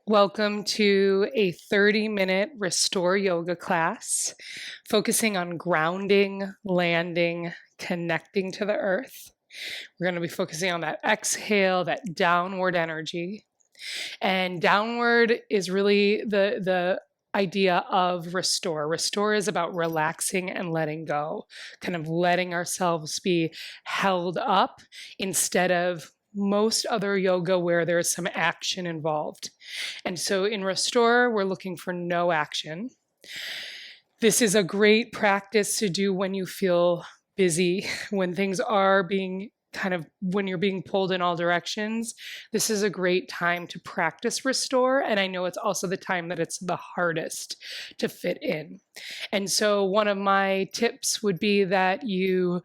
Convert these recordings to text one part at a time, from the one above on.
Welcome to a 30-minute Restore Yoga class, focusing on grounding, landing, connecting to the earth. We're going to be focusing on that exhale, that downward energy. And downward is really the idea of restore. Restore is about relaxing and letting go, kind of letting ourselves be held up instead of most other yoga where there's some action involved. And so in Restore, we're looking for no action. This is a great practice to do when you feel busy, when things are being when you're being pulled in all directions. This is a great time to practice Restore. And I know it's also the time that it's the hardest to fit in. And so one of my tips would be that you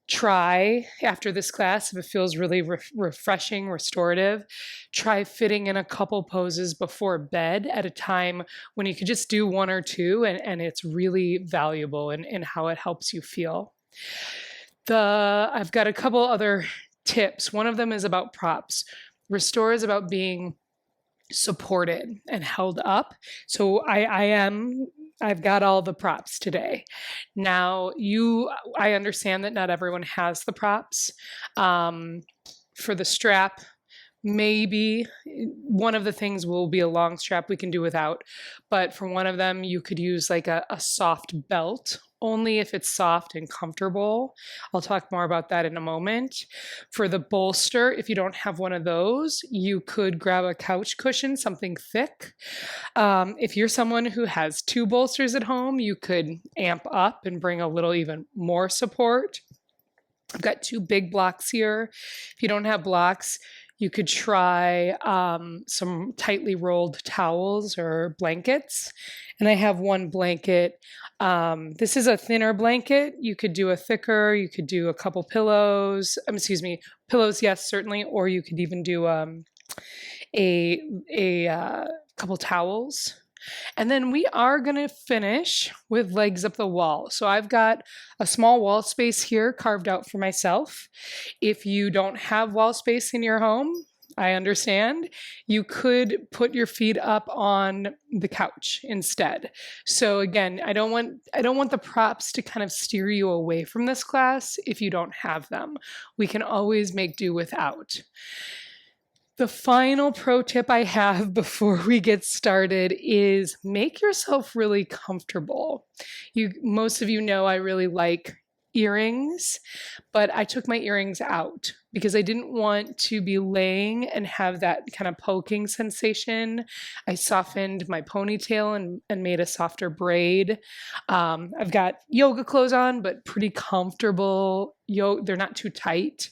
try after this class, if it feels really refreshing, restorative, try fitting in a couple poses before bed at a time when you could just do one or two, and it's really valuable in how it helps you feel. I've got a couple other tips. One of them is about props. Restore is about being supported and held up. So I've got all the props today. Now, I understand that not everyone has the props. For the strap, maybe one of the things will be a long strap we can do without, but for one of them, you could use like a soft belt, only if it's soft and comfortable. I'll talk more about that in a moment. For the bolster, if you don't have one of those, you could grab a couch cushion, something thick. If you're someone who has two bolsters at home, you could amp up and bring a little even more support. I've got two big blocks here. If you don't have blocks, you could try some tightly rolled towels or blankets. And I have one blanket. This is a thinner blanket. You could do a thicker, you could do a couple pillows. Pillows, yes, certainly. Or you could even do a couple towels. And then we are going to finish with legs up the wall. So I've got a small wall space here carved out for myself. If you don't have wall space in your home, I understand. You could put your feet up on the couch instead. So again, I don't want the props to kind of steer you away from this class if you don't have them. We can always make do without. The final pro tip I have before we get started is make yourself really comfortable. Most of you know I really like earrings, but I took my earrings out because I didn't want to be laying and have that kind of poking sensation. I softened my ponytail and made a softer braid. I've got yoga clothes on, but pretty comfortable. They're not too tight.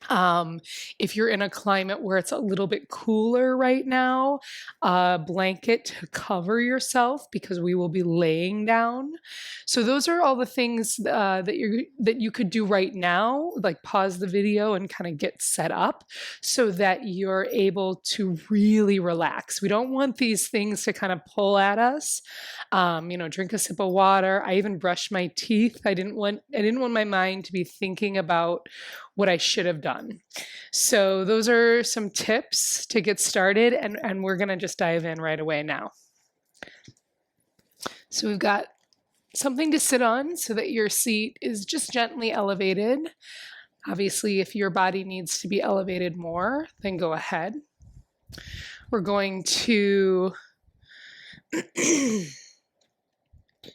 If you're in a climate where it's a little bit cooler right now, a blanket to cover yourself because we will be laying down. So those are all the things that you could do right now, like pause the video and kind of get set up so that you're able to really relax. We don't want these things to kind of pull at us. Drink a sip of water. I even brushed my teeth. I didn't want my mind to be thinking about what I should have done. So those are some tips to get started, and we're going to just dive in right away now. So we've got something to sit on so that your seat is just gently elevated. Obviously, if your body needs to be elevated more, then go ahead. We're going to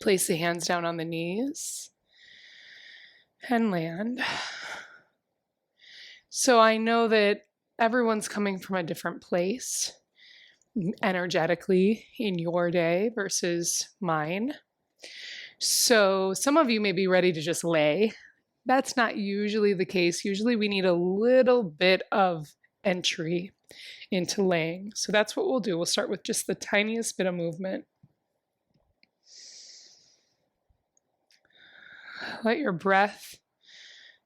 place the hands down on the knees and land. So I know that everyone's coming from a different place energetically in your day versus mine. So some of you may be ready to just lay. That's not usually the case. Usually we need a little bit of entry into laying. So that's what we'll do. We'll start with just the tiniest bit of movement. Let your breath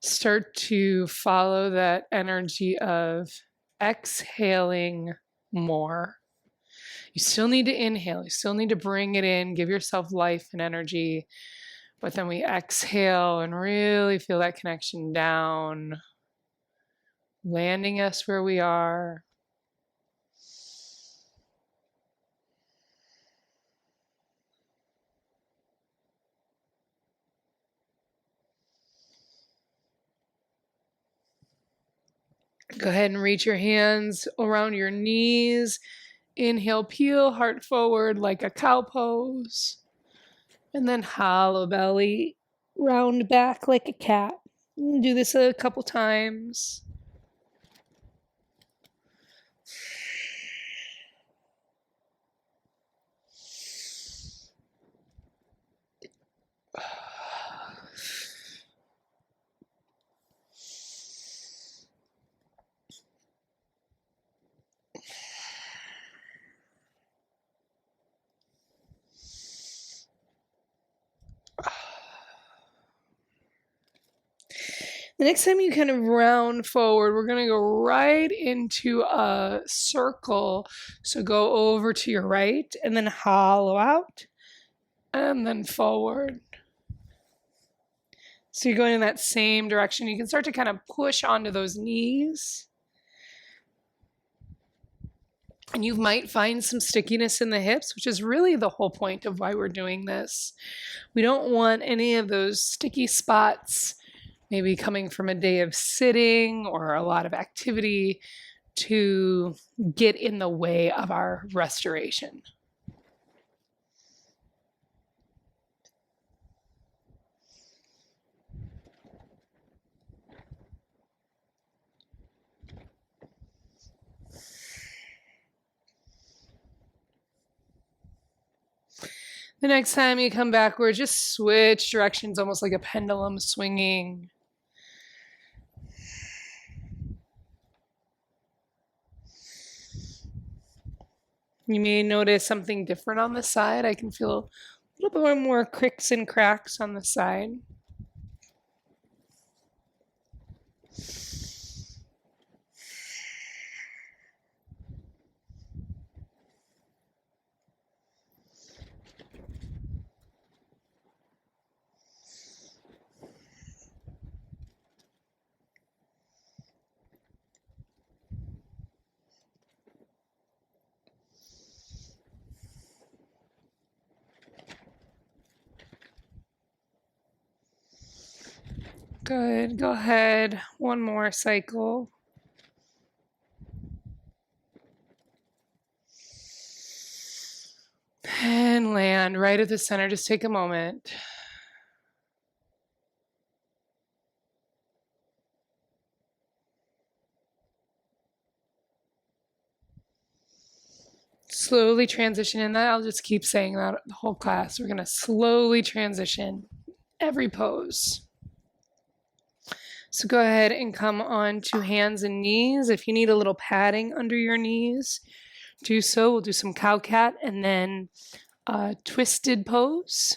start to follow that energy of exhaling more. You still need to inhale. You still need to bring it in, give yourself life and energy. But then we exhale and really feel that connection down, landing us where we are. Go ahead and reach your hands around your knees. Inhale, peel, heart forward like a cow pose. And then hollow belly, round back like a cat. Do this a couple times. The next time you kind of round forward, we're going to go right into a circle. So go over to your right and then hollow out and then forward. So you're going in that same direction. You can start to kind of push onto those knees. And you might find some stickiness in the hips, which is really the whole point of why we're doing this. We don't want any of those sticky spots, maybe coming from a day of sitting or a lot of activity, to get in the way of our restoration. The next time you come backward, just switch directions, almost like a pendulum swinging. You may notice something different on the side. I can feel a little bit more cricks and cracks on the side. Good. Go ahead. One more cycle. And land right at the center. Just take a moment. Slowly transition in that. I'll just keep saying that the whole class. We're going to slowly transition every pose. So go ahead and come on to hands and knees. If you need a little padding under your knees, do so. We'll do some cow cat and then twisted pose.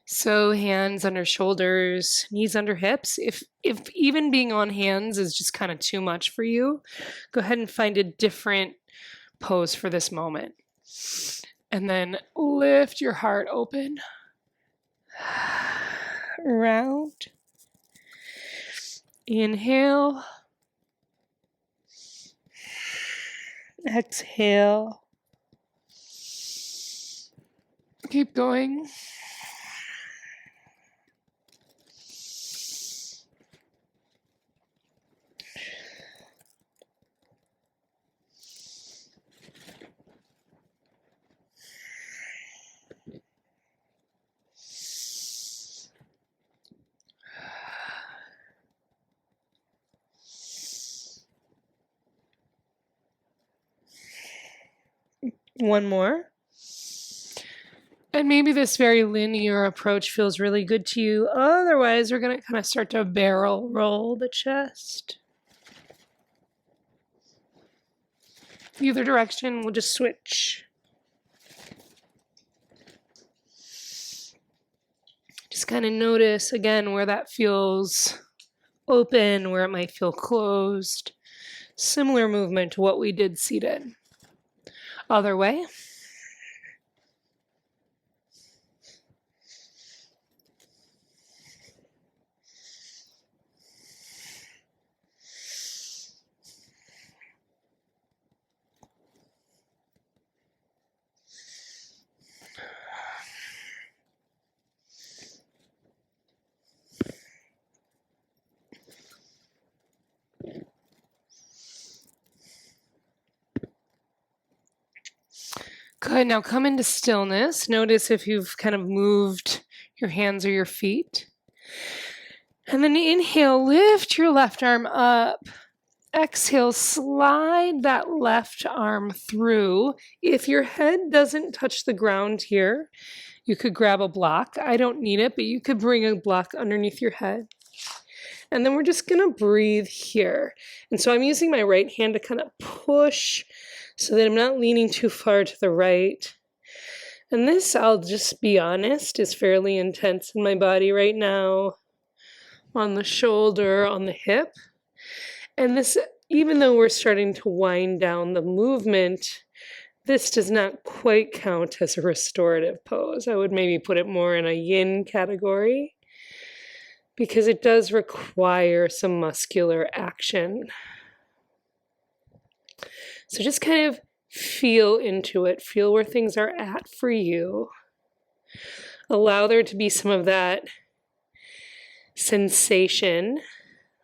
So hands under shoulders, knees under hips. If even being on hands is just kind of too much for you, go ahead and find a different pose for this moment. And then lift your heart open. Round. Inhale. Exhale. Keep going. One more. And maybe this very linear approach feels really good to you. Otherwise, we're going to kind of start to barrel roll the chest. Either direction, we'll just switch. Just kind of notice, again, where that feels open, where it might feel closed. Similar movement to what we did seated. Other way. Good. Now come into stillness. Notice if you've kind of moved your hands or your feet. And then inhale, lift your left arm up. Exhale, slide that left arm through. If your head doesn't touch the ground here, you could grab a block. I don't need it, but you could bring a block underneath your head. And then we're just gonna breathe here. And so I'm using my right hand to kind of push so that I'm not leaning too far to the right. And this, I'll just be honest, is fairly intense in my body right now. On the shoulder, on the hip. And this, even though we're starting to wind down the movement, this does not quite count as a restorative pose. I would maybe put it more in a yin category because it does require some muscular action. So just kind of feel into it. Feel where things are at for you. Allow there to be some of that sensation.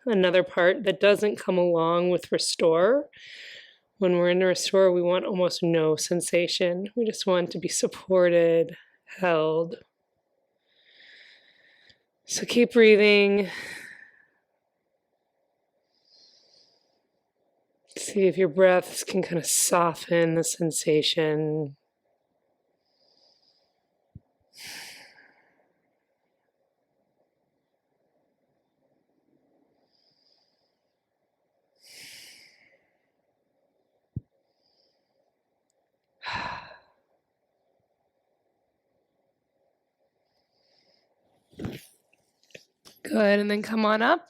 Another part that doesn't come along with restore. When we're in restore, we want almost no sensation. We just want to be supported, held. So keep breathing. See if your breaths can kind of soften the sensation. Good, and then come on up.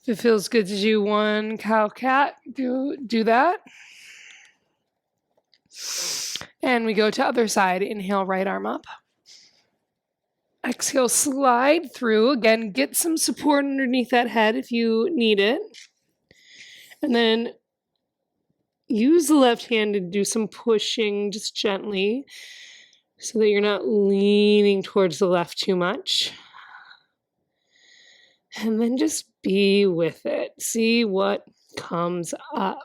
If it feels good to do one cow cat, do that. And we go to other side. Inhale, right arm up. Exhale, slide through. Again, get some support underneath that head if you need it. And then use the left hand to do some pushing just gently so that you're not leaning towards the left too much. And then just be with it. See what comes up.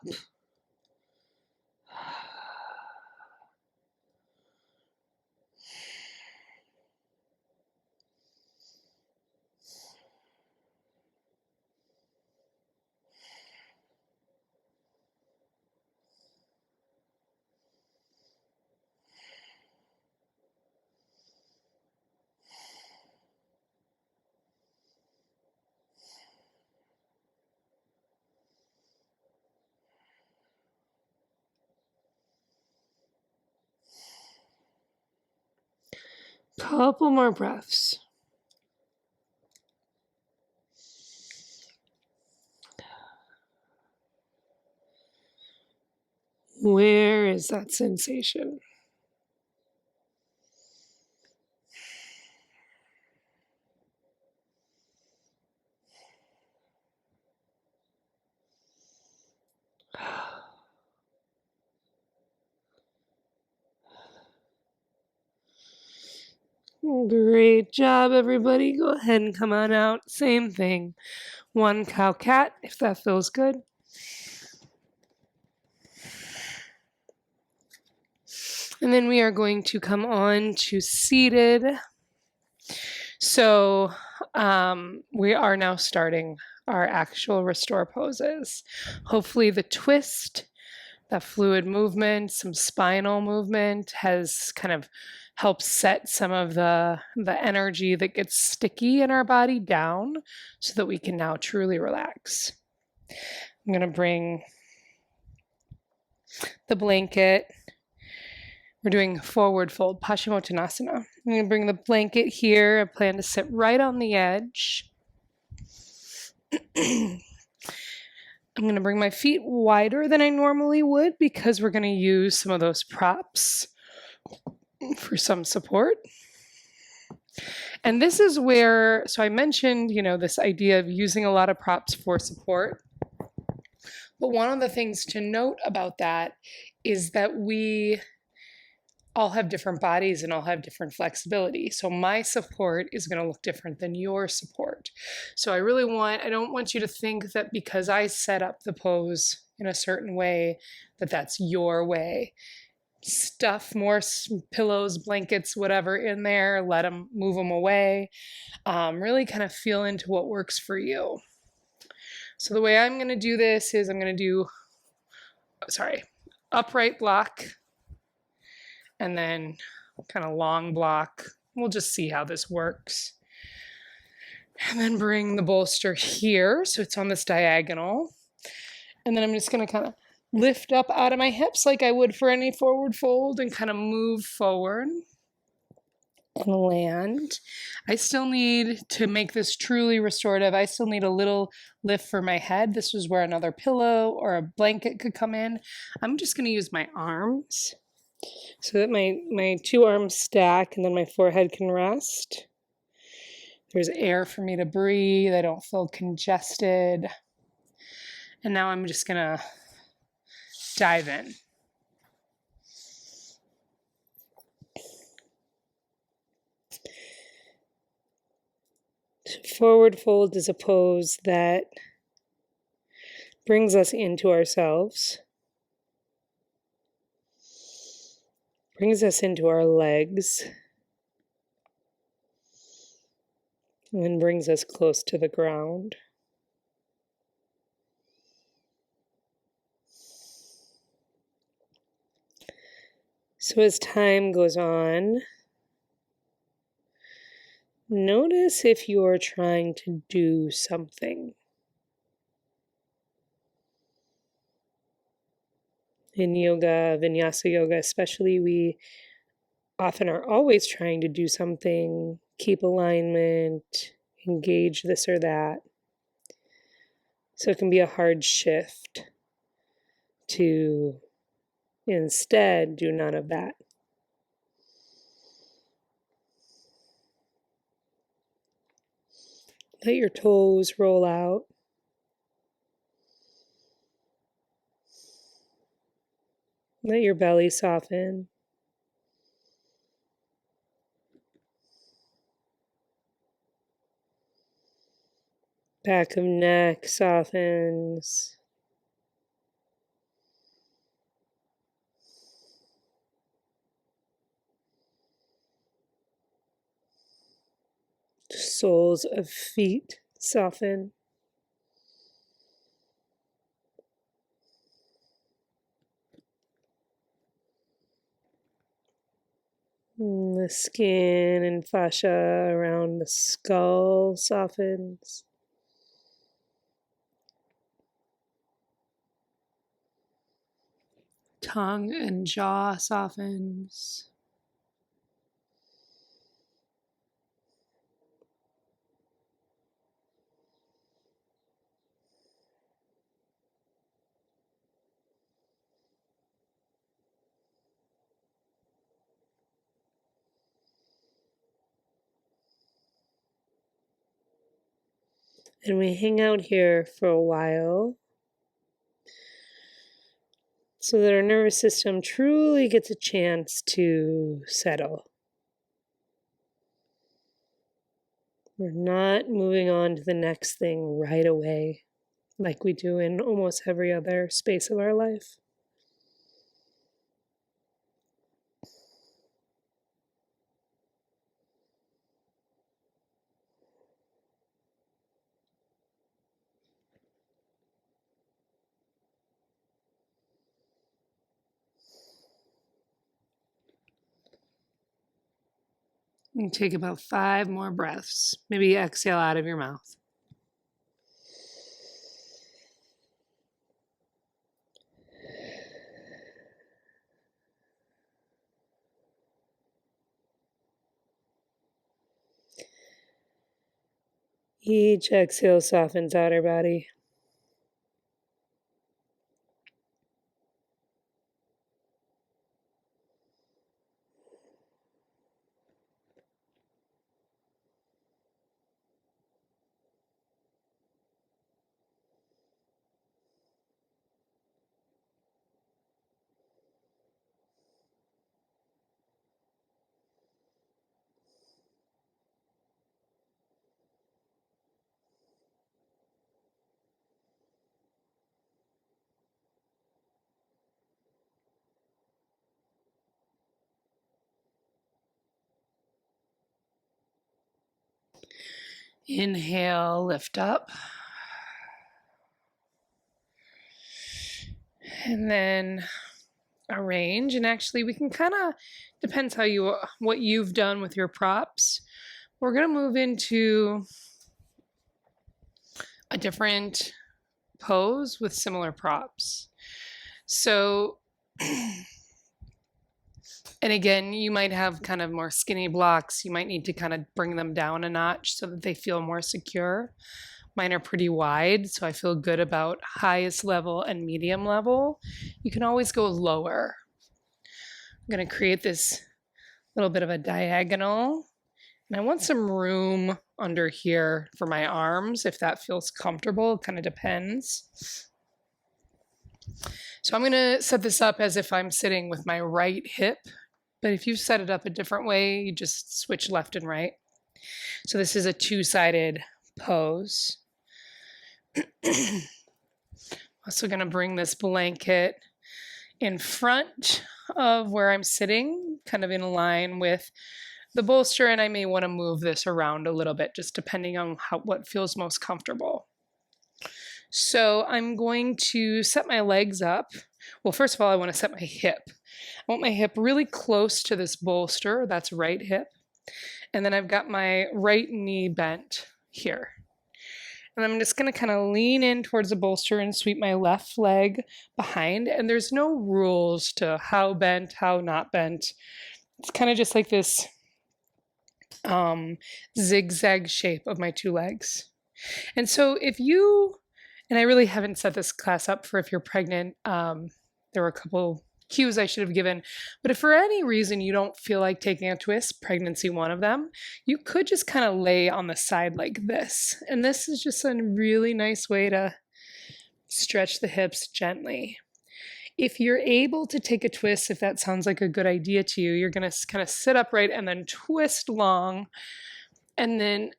Couple more breaths. Where is that sensation? Great job, everybody. Go ahead and come on out. Same thing. One cow cat, if that feels good. And then we are going to come on to seated. So we are now starting our actual restore poses. Hopefully the twist, that fluid movement, some spinal movement has kind of helped set some of the energy that gets sticky in our body down so that we can now truly relax. I'm going to bring the blanket. We're doing forward fold, Paschimottanasana. I'm going to bring the blanket here. I plan to sit right on the edge. I'm going to bring my feet wider than I normally would because we're going to use some of those props for some support. And this is where, so I mentioned, this idea of using a lot of props for support. But one of the things to note about that is that we all have different bodies and all have different flexibility. So my support is going to look different than your support. So I don't want you to think that because I set up the pose in a certain way, that that's your way. stuff more pillows, blankets, whatever in there. Let them move them away. Really kind of feel into what works for you. So the way I'm going to do this is I'm going to do, upright block and then kind of long block. We'll just see how this works. And then bring the bolster here, so it's on this diagonal. And then I'm just going to kind of lift up out of my hips like I would for any forward fold and kind of move forward and land. I still need to make this truly restorative. I still need a little lift for my head. This is where another pillow or a blanket could come in. I'm just going to use my arms so that my two arms stack and then my forehead can rest. There's air for me to breathe. I don't feel congested. And now I'm just going to dive in. Forward fold is a pose that brings us into ourselves, brings us into our legs, and then brings us close to the ground. So as time goes on, notice if you're trying to do something. In yoga, vinyasa yoga especially, we often are always trying to do something, keep alignment, engage this or that. So it can be a hard shift to instead do none of that. Let your toes roll out. Let your belly soften. Back of neck softens. Soles of feet soften. The skin and fascia around the skull softens. Tongue and jaw softens. And we hang out here for a while so that our nervous system truly gets a chance to settle. We're not moving on to the next thing right away, like we do in almost every other space of our life. And take about 5 more breaths. Maybe exhale out of your mouth. Each exhale softens out our body. Inhale, lift up. And then arrange. And actually we can kind of, depends what you've done with your props. We're going to move into a different pose with similar props. So, and again, you might have kind of more skinny blocks. You might need to kind of bring them down a notch so that they feel more secure. Mine are pretty wide, so I feel good about highest level and medium level. You can always go lower. I'm going to create this little bit of a diagonal. And I want some room under here for my arms, if that feels comfortable. It kind of depends. So I'm going to set this up as if I'm sitting with my right hip. But if you set it up a different way, you just switch left and right. So this is a two-sided pose. Also going to bring this blanket in front of where I'm sitting, kind of in line with the bolster, and I may want to move this around a little bit, just depending on what feels most comfortable. So I'm going to set my legs up. Well, first of all, I want to set my hip. I want my hip really close to this bolster, that's right hip. And then I've got my right knee bent here. And I'm just going to kind of lean in towards the bolster and sweep my left leg behind. And there's no rules to how bent, how not bent. It's kind of just like this zigzag shape of my two legs. And so if you, and I really haven't set this class up for if you're pregnant, there were a couple cues I should have given, but if for any reason you don't feel like taking a twist, pregnancy one of them, you could just kind of lay on the side like this. And this is just a really nice way to stretch the hips gently. If you're able to take a twist, if that sounds like a good idea to you, you're going to kind of sit upright and then twist long. And then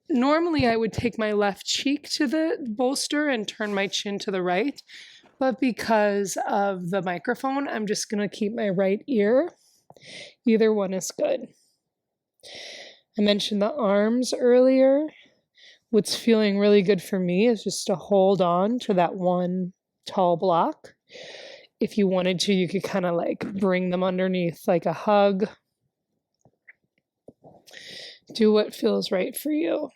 normally I would take my left cheek to the bolster and turn my chin to the right. But because of the microphone, I'm just going to keep my right ear. Either one is good. I mentioned the arms earlier. What's feeling really good for me is just to hold on to that one tall block. If you wanted to, you could kind of like bring them underneath like a hug. Do what feels right for you.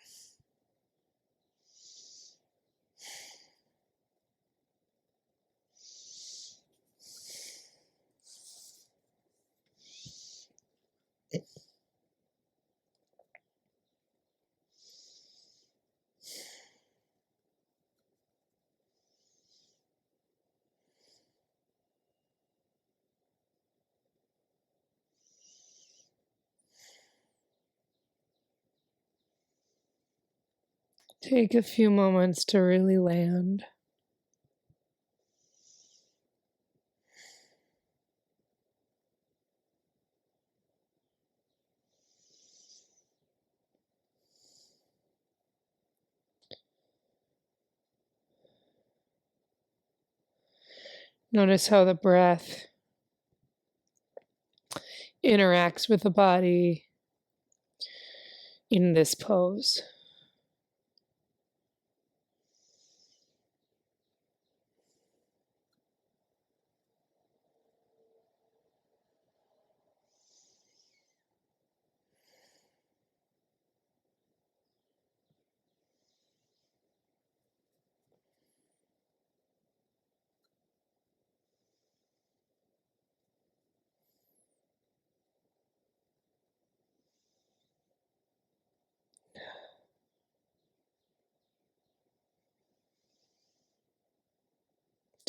Take a few moments to really land. Notice how the breath interacts with the body in this pose.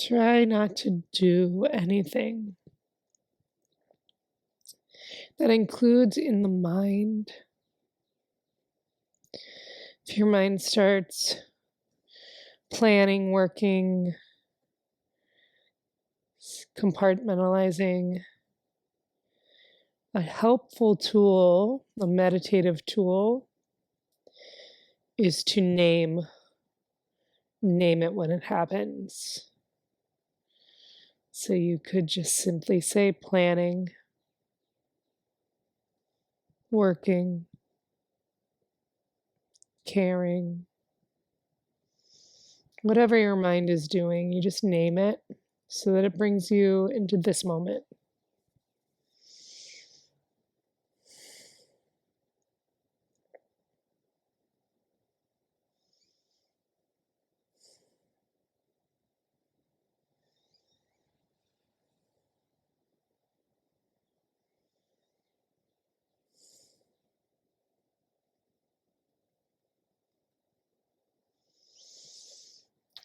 Try not to do anything that includes in the mind. If your mind starts planning, working, compartmentalizing, a helpful tool, a meditative tool, is to name it when it happens. So you could just simply say planning, working, caring. Whatever your mind is doing, you just name it so that it brings you into this moment.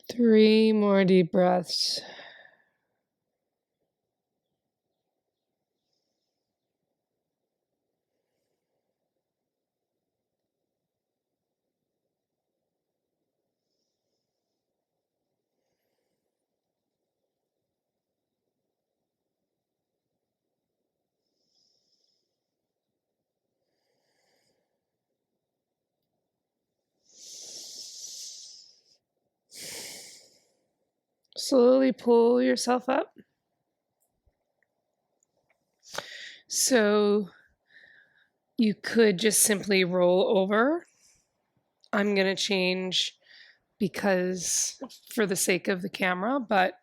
Three more deep breaths. Slowly pull yourself up. So you could just simply roll over. I'm going to change because for the sake of the camera, but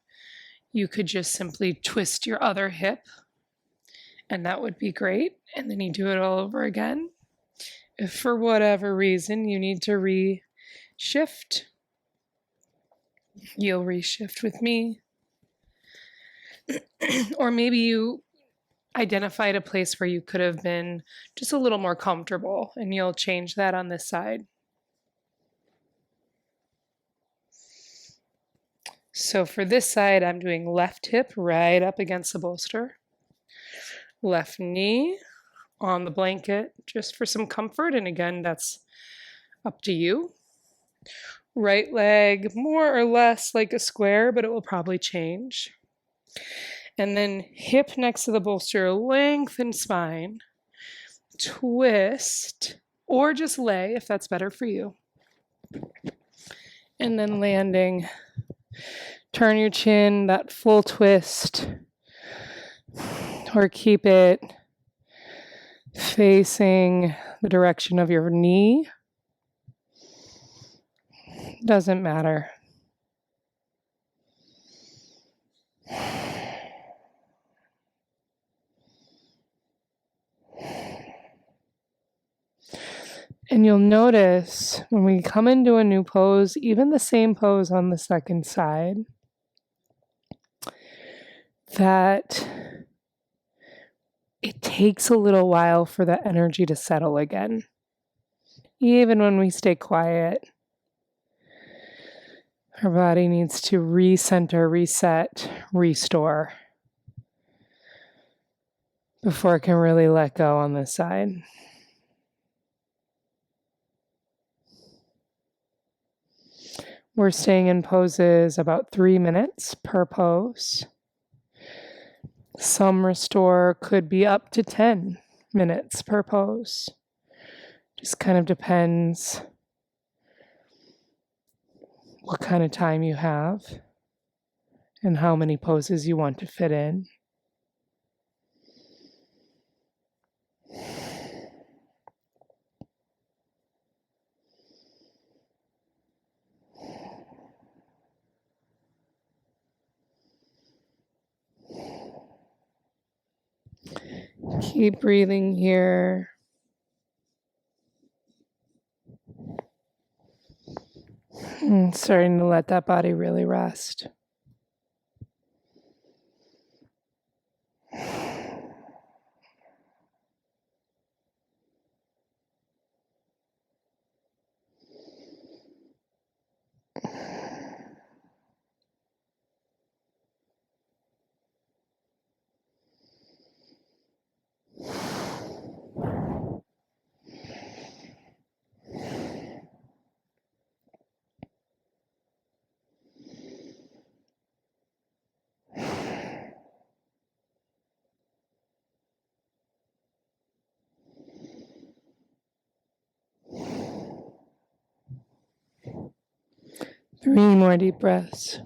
you could just simply twist your other hip and that would be great. And then you do it all over again. If for whatever reason you need to reshift, you'll reshift with me. Or maybe you identified a place where you could have been just a little more comfortable and you'll change that on this side. So for this side, I'm doing left hip right up against the bolster. Left knee on the blanket just for some comfort. And again, that's up to you. Right leg more or less like a square, but it will probably change. And then hip next to the bolster, lengthen spine, twist, or just lay if that's better for you. And then landing, turn your chin, that full twist, or keep it facing the direction of your knee. Doesn't matter. And you'll notice when we come into a new pose, even the same pose on the second side, that it takes a little while for the energy to settle again. Even when we stay quiet, our body needs to recenter, reset, restore before it can really let go on this side. We're staying in poses about 3 minutes per pose. Some restore could be up to 10 minutes per pose. Just kind of depends what kind of time you have and how many poses you want to fit in. Keep breathing here. And starting to let that body really rest. Three more deep breaths.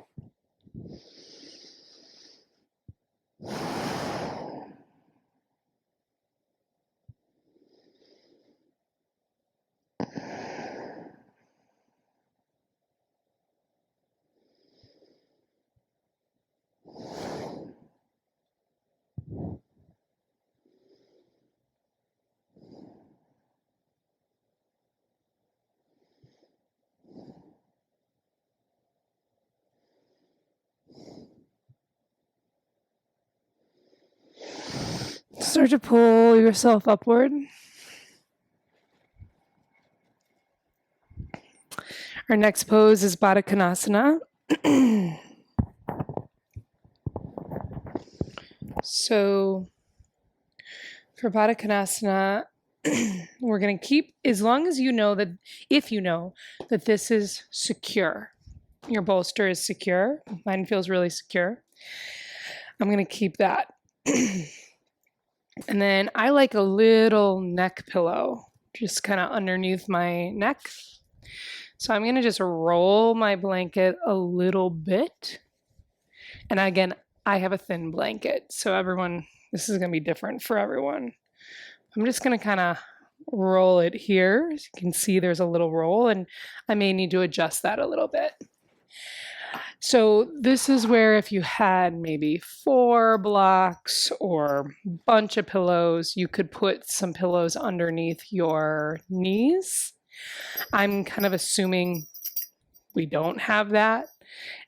Start to pull yourself upward. Our next pose is Baddha Konasana. So for Baddha Konasana, we're going to keep, as long as you know that, if you know that this is secure, your bolster is secure. Mine feels really secure. I'm going to keep that. And then I like a little neck pillow, just kind of underneath my neck. So I'm going to just roll my blanket a little bit. And again, I have a thin blanket, so everyone, this is going to be different for everyone. I'm just going to kind of roll it here. As you can see, there's a little roll, and I may need to adjust that a little bit. So this is where if you had maybe 4 blocks or a bunch of pillows, you could put some pillows underneath your knees. I'm kind of assuming we don't have that.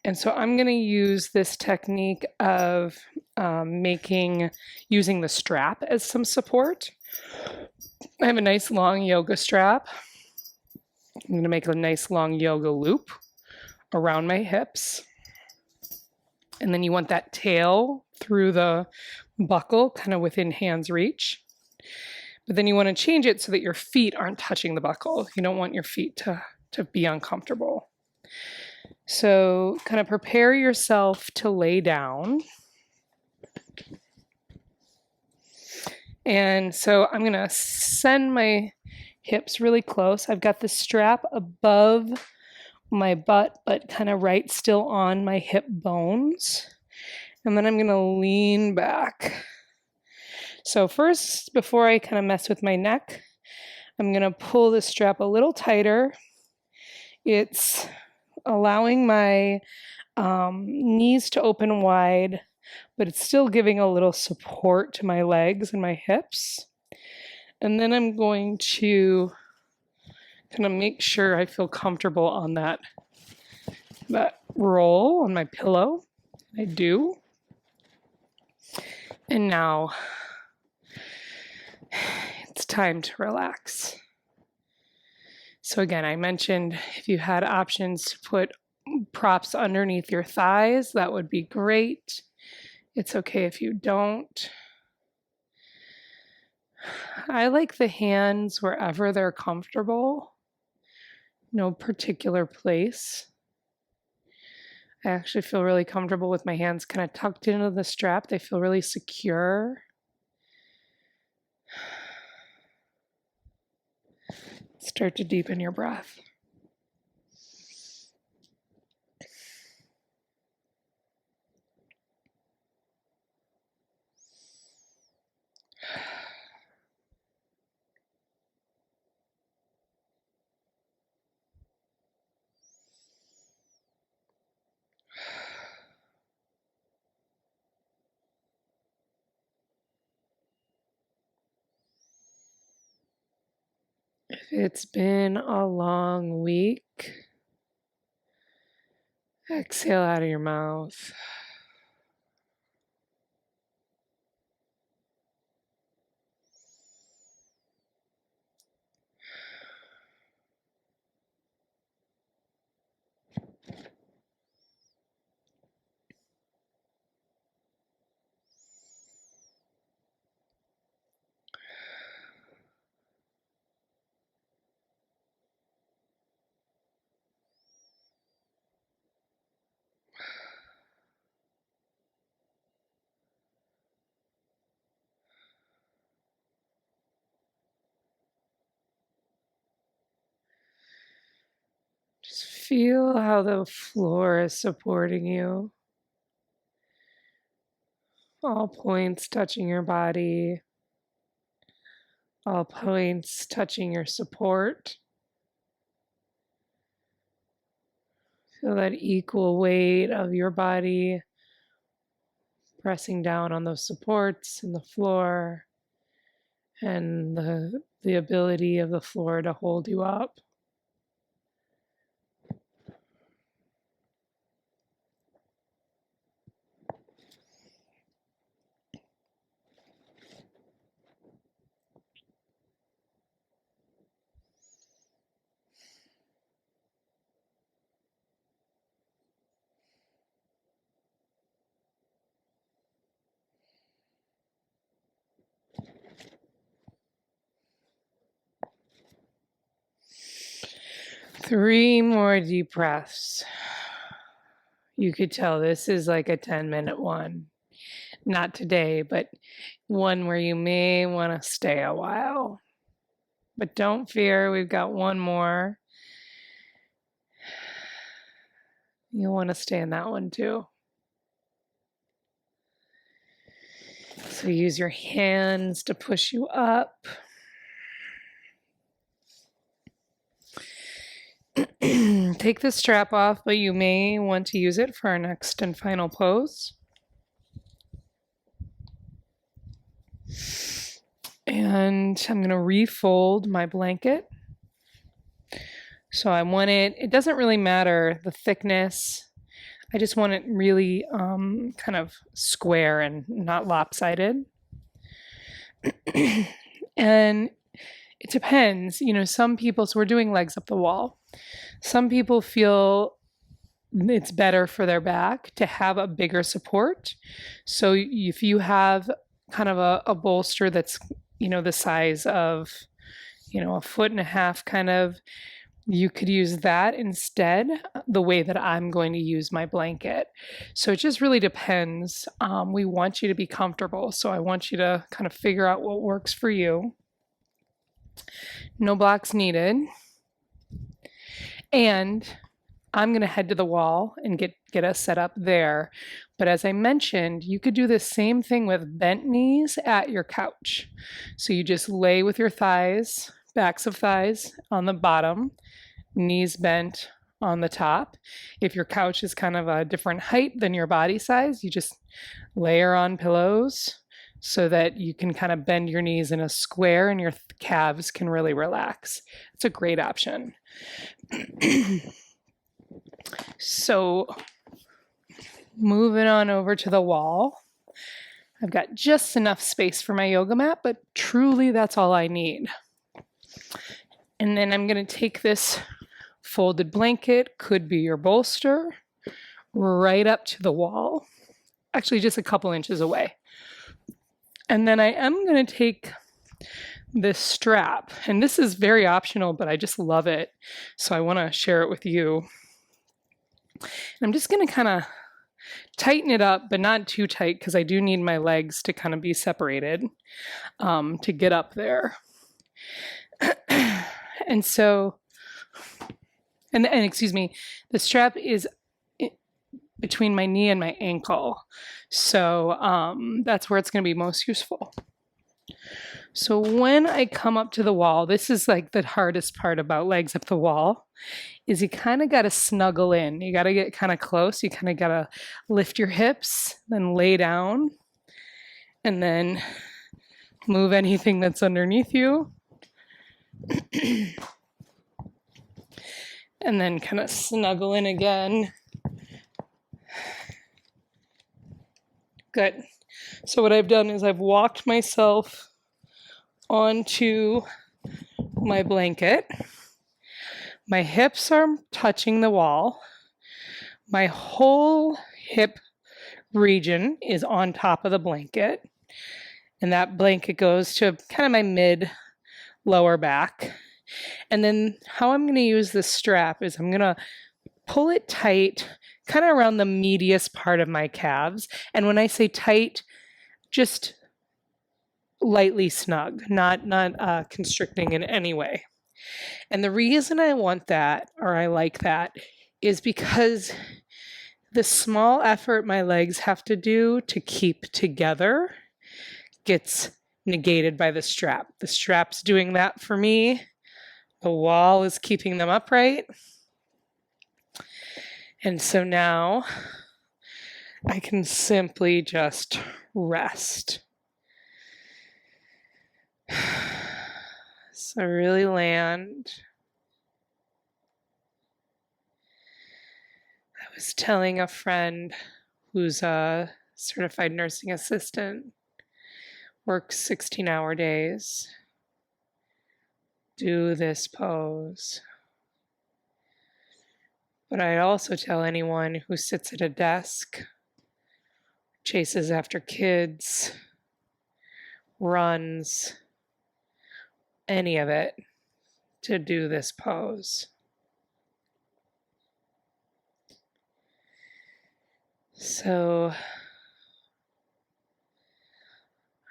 And so I'm going to use this technique of using the strap as some support. I have a nice long yoga strap. I'm going to make a nice long yoga loop around my hips. And then you want that tail through the buckle, kind of within hand's reach. But then you want to change it so that your feet aren't touching the buckle. You don't want your feet to be uncomfortable. So kind of prepare yourself to lay down. And so I'm going to send my hips really close. I've got the strap above my butt, but kind of right still on my hip bones. And then I'm going to lean back. So first, before I kind of mess with my neck, I'm going to pull the strap a little tighter. It's allowing my knees to open wide, but it's still giving a little support to my legs and my hips. And then I'm going to kind of make sure I feel comfortable on that roll on my pillow. I do. And now it's time to relax. So again, I mentioned if you had options to put props underneath your thighs, that would be great. It's okay if you don't. I like the hands wherever they're comfortable. No particular place. I actually feel really comfortable with my hands kind of tucked into the strap. They feel really secure. Start to deepen your breath. If it's been a long week, exhale out of your mouth. Just feel how the floor is supporting you. All points touching your body. All points touching your support. Feel that equal weight of your body pressing down on those supports in the floor, and the ability of the floor to hold you up. 3 more deep breaths. You could tell this is like a 10-minute one. Not today, but one where you may want to stay a while. But don't fear, we've got one more. You'll want to stay in that one too. So use your hands to push you up. Take the strap off, but you may want to use it for our next and final pose. And I'm going to refold my blanket. So I want it doesn't really matter the thickness. I just want it really kind of square and not lopsided. And it depends, some people, so we're doing legs up the wall. Some people feel it's better for their back to have a bigger support. So if you have kind of a bolster that's, the size of, 1.5 feet kind of, you could use that instead, the way that I'm going to use my blanket. So it just really depends. We want you to be comfortable. So I want you to kind of figure out what works for you. No blocks needed. And I'm going to head to the wall and get us set up there. But as I mentioned, you could do the same thing with bent knees at your couch. So you just lay with your thighs, backs of thighs on the bottom, knees bent on the top. If your couch is kind of a different height than your body size, you just layer on pillows so that you can kind of bend your knees in a square and your calves can really relax. It's a great option. So moving on over to the wall. I've got just enough space for my yoga mat, but truly that's all I need. And then I'm going to take this folded blanket, could be your bolster, right up to the wall. Actually, just a couple inches away. And then I am going to take this strap, and this is very optional, but I just love it. So I want to share it with you. And I'm just going to kind of tighten it up, but not too tight because I do need my legs to kind of be separated to get up there. And so, and excuse me, the strap is between my knee and my ankle. So that's where it's going to be most useful. So when I come up to the wall, this is like the hardest part about legs up the wall, is you kind of got to snuggle in. You got to get kind of close. You kind of got to lift your hips, then lay down, and then move anything that's underneath you. And then kind of snuggle in again. Good. So what I've done is I've walked myself onto my blanket. My hips are touching the wall. My whole hip region is on top of the blanket. And that blanket goes to kind of my mid lower back. And then how I'm going to use this strap is I'm going to pull it tight, kind of around the medius part of my calves. And when I say tight, just lightly snug, not constricting in any way. And the reason I want that, or I like that, is because the small effort my legs have to do to keep together gets negated by the strap. The strap's doing that for me. The wall is keeping them upright. And so now I can simply just rest. So really land. I was telling a friend who's a certified nursing assistant, works 16-hour days. Do this pose. But I also tell anyone who sits at a desk, chases after kids, runs, any of it, to do this pose. So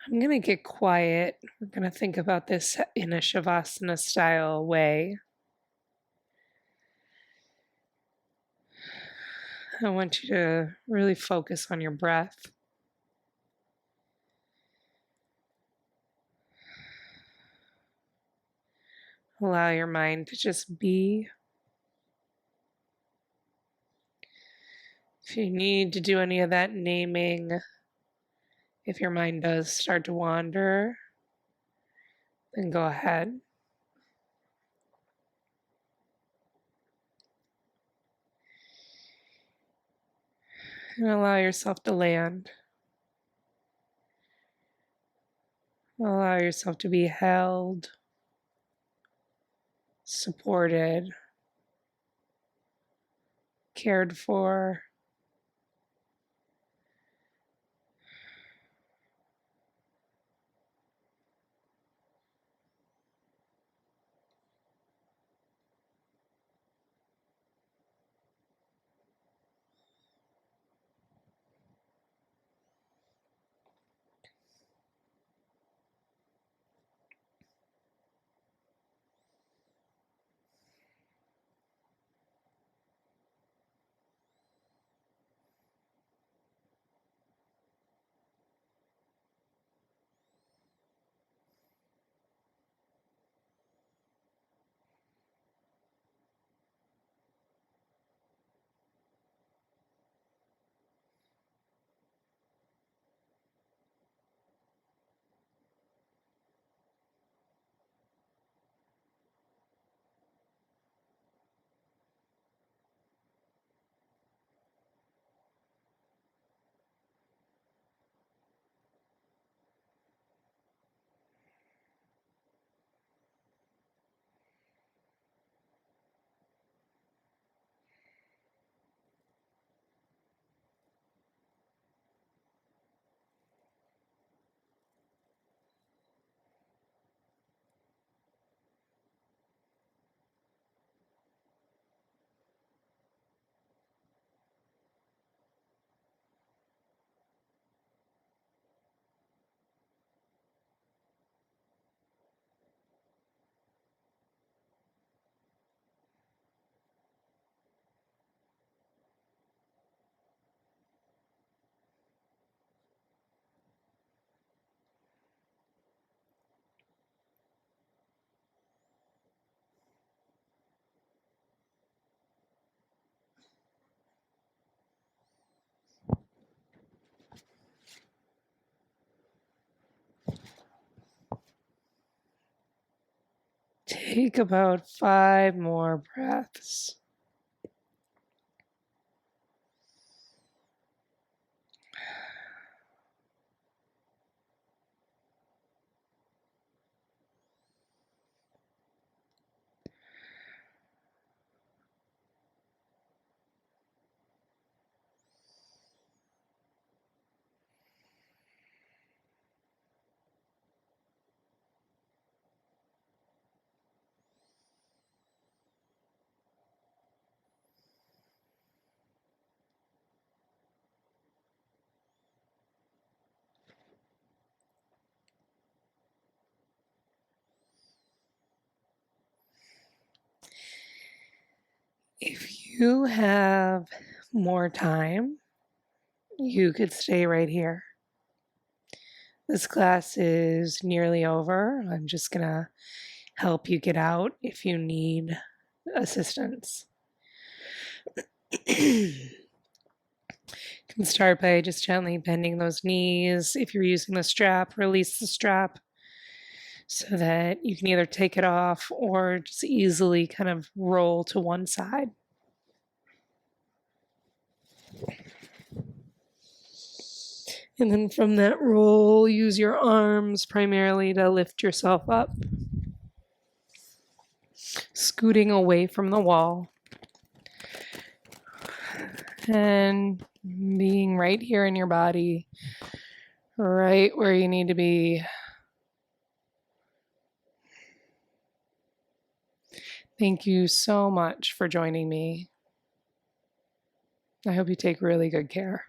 I'm going to get quiet. We're going to think about this in a Shavasana style way. I want you to really focus on your breath. Allow your mind to just be. If you need to do any of that naming, if your mind does start to wander, then go ahead. And allow yourself to land. Allow yourself to be held, supported, cared for. Take about 5 more breaths. If you have more time, you could stay right here. This class is nearly over. I'm just going to help you get out if you need assistance. You can start by just gently bending those knees. If you're using the strap, release the strap so that you can either take it off or just easily kind of roll to one side. And then from that roll, use your arms primarily to lift yourself up, scooting away from the wall. And being right here in your body, right where you need to be. Thank you so much for joining me. I hope you take really good care.